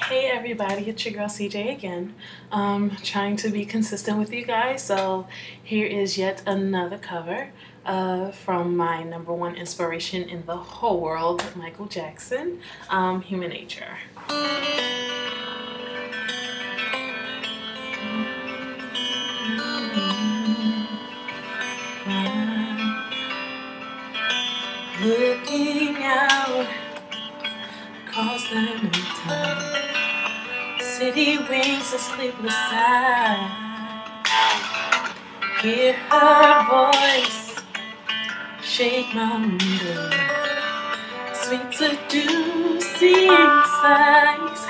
Hey everybody, it's your girl CJ again. Trying to be consistent with you guys, so here is yet another cover from my number one inspiration in the whole world, Michael Jackson, Human Nature. Looking out across the nighttime, city wings a sleepless sigh. Hear her voice shake my window, sweet seducing sighs.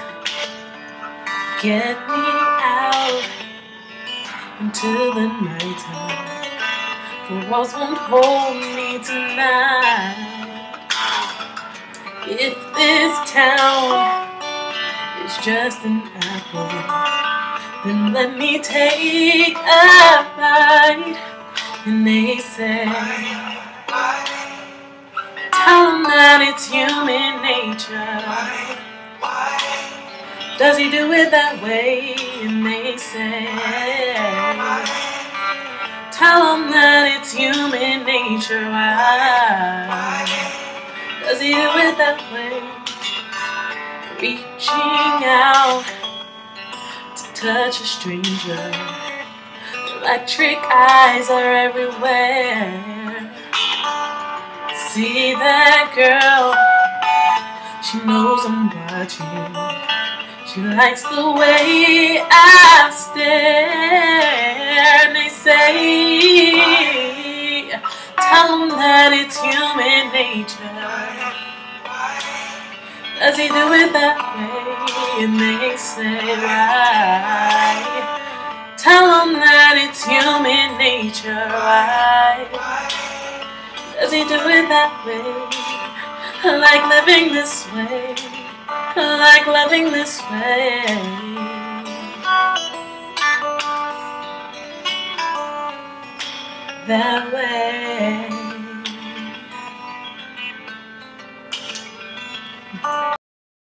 Get me out into the nighttime, the walls won't hold me tonight. If this town is just an apple, then let me take a bite. And they say, tell him that it's human nature. Does he do it that way? And they say, tell him that it's human nature. Why does he do it that way? Reaching out to touch a stranger, electric eyes are everywhere. See that girl, she knows I'm watching. She likes the way I stare. And they say, tell them that it's human nature. Does he do it that way? And they say, why? Tell them that it's human nature. Why does he do it that way? I like living this way. I like loving this way. That way.